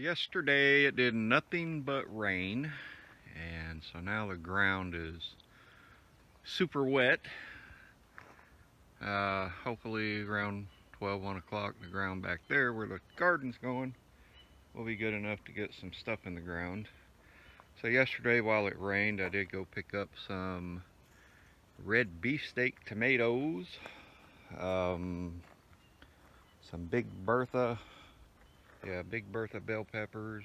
Yesterday it did nothing but rain, and so now the ground is super wet. Hopefully around 1 o'clock the ground back there where the garden's going will be good enough to get some stuff in the ground. So yesterday while it rained I did go pick up some red beefsteak tomatoes, some Big Bertha bell peppers.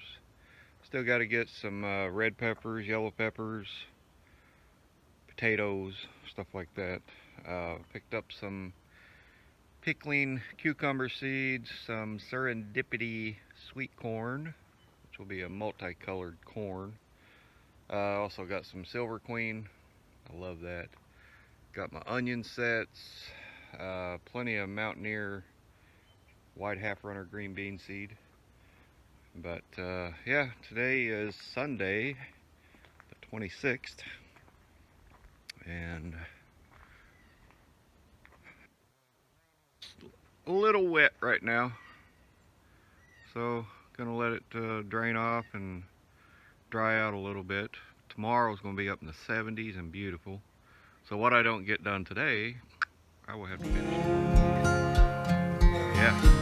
Still got to get some red peppers, yellow peppers, potatoes, stuff like that. Picked up some pickling cucumber seeds, some serendipity sweet corn, which will be a multicolored corn. Also got some silver queen. I love that. Got my onion sets, plenty of Mountaineer white half runner green bean seed. But yeah, today is Sunday the 26th, and a little wet right now, so gonna let it drain off and dry out a little bit. Tomorrow's gonna be up in the 70s and beautiful, so what I don't get done today I will have to finish. Yeah.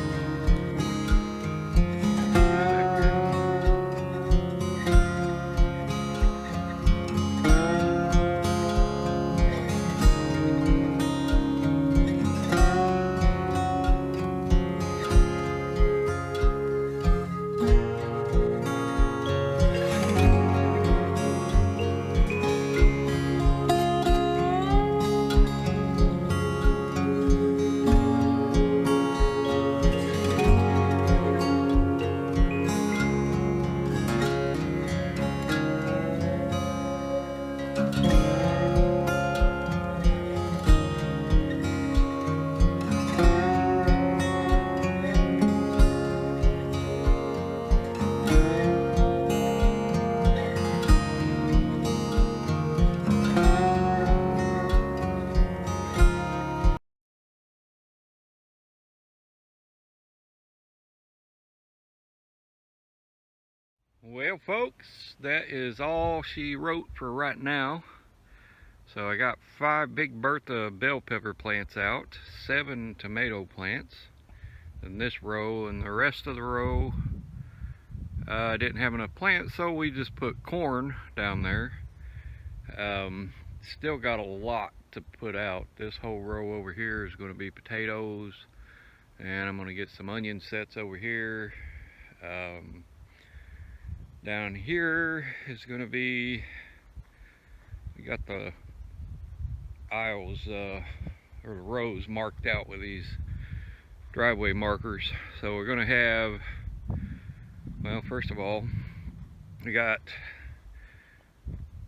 Well, folks, that is all she wrote for right now. So I got 5 Big Bertha bell pepper plants out, 7 tomato plants in this row, and the rest of the row I didn't have enough plants, so we just put corn down there. Still got a lot to put out. This whole row over here is going to be potatoes, and I'm going to get some onion sets over here. Down here is going to be, we got the aisles or the rows marked out with these driveway markers. So we're going to have, well, first of all, we got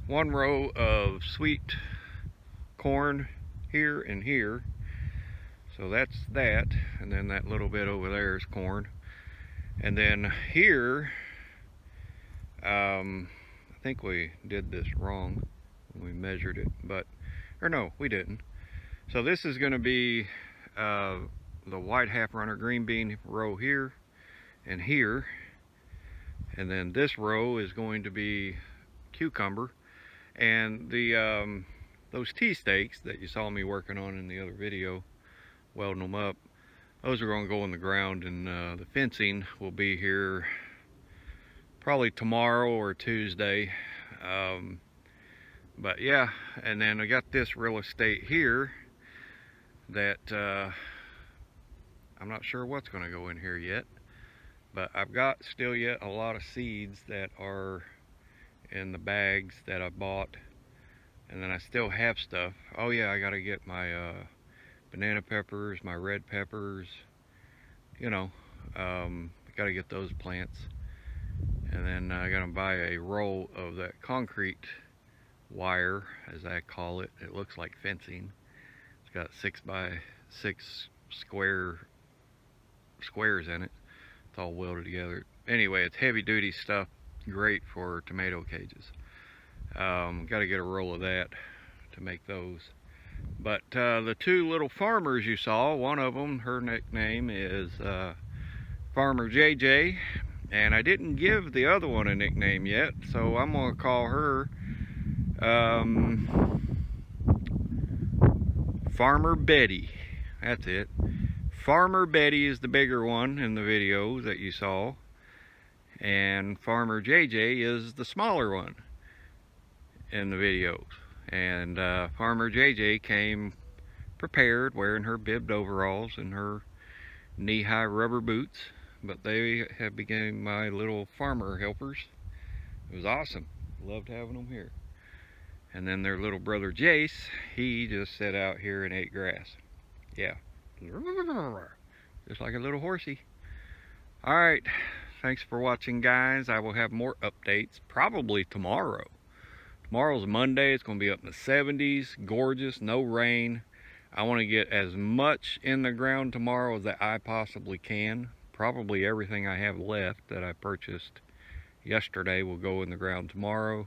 1 row of sweet corn here and here. So that's that, and then that little bit over there is corn. And then here, I think we did this wrong when we measured it, or no, we didn't. So this is going to be the white half runner green bean row here and here, and then this row is going to be cucumber, and the those tea stakes that you saw me working on in the other video, welding them up, those are going to go in the ground, and the fencing will be here probably tomorrow or Tuesday. But yeah, and then I got this real estate here that I'm not sure what's going to go in here yet, but I've got still yet a lot of seeds that are in the bags that I bought, and then I still have stuff. Oh yeah, I got to get my banana peppers, my red peppers, you know, got to get those plants. And then I gotta buy a roll of that concrete wire, as I call it. It looks like fencing. It's got 6 by 6 squares in it. It's all welded together. Anyway, it's heavy duty stuff, great for tomato cages. Gotta get a roll of that to make those. But the 2 little farmers you saw, one of them, her nickname is Farmer JJ, And I didn't give the other one a nickname yet, so I'm gonna call her Farmer Betty. That's it. Farmer Betty is the bigger one in the video that you saw, and Farmer JJ is the smaller one in the videos. And Farmer JJ came prepared, wearing her bibbed overalls and her knee-high rubber boots, but they have become my little farmer helpers. It was awesome. Loved having them here. And then their little brother Jace, he just sat out here and ate grass. Yeah. Just like a little horsey. Alright, thanks for watching, guys. I will have more updates probably tomorrow. Tomorrow's Monday. It's going to be up in the 70s. Gorgeous, no rain. I want to get as much in the ground tomorrow as that I possibly can. Probably everything I have left that I purchased yesterday will go in the ground tomorrow.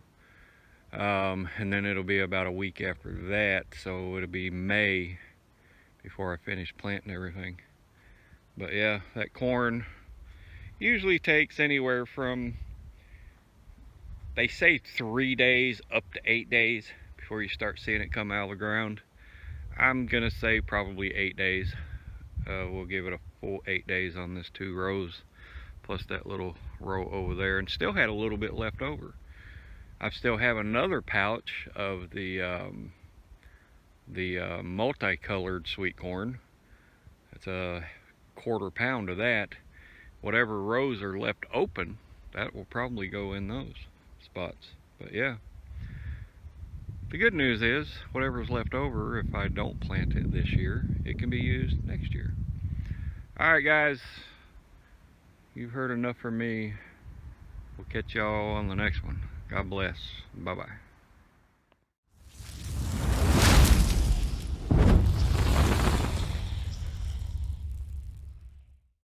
And then it'll be about a week after that, so it'll be May before I finish planting everything. But yeah, that corn usually takes anywhere from, they say 3 days up to 8 days before you start seeing it come out of the ground. I'm gonna say probably 8 days. We'll give it a full 8 days on this 2 rows, plus that little row over there, and still had a little bit left over. I still have another pouch of the multicolored sweet corn. It's a 1/4 pound of that. Whatever rows are left open, that will probably go in those spots. But yeah, the good news is whatever's left over, if I don't plant it this year, it can be used next year. Alright guys, you've heard enough from me. We'll catch y'all on the next one. God bless. Bye-bye.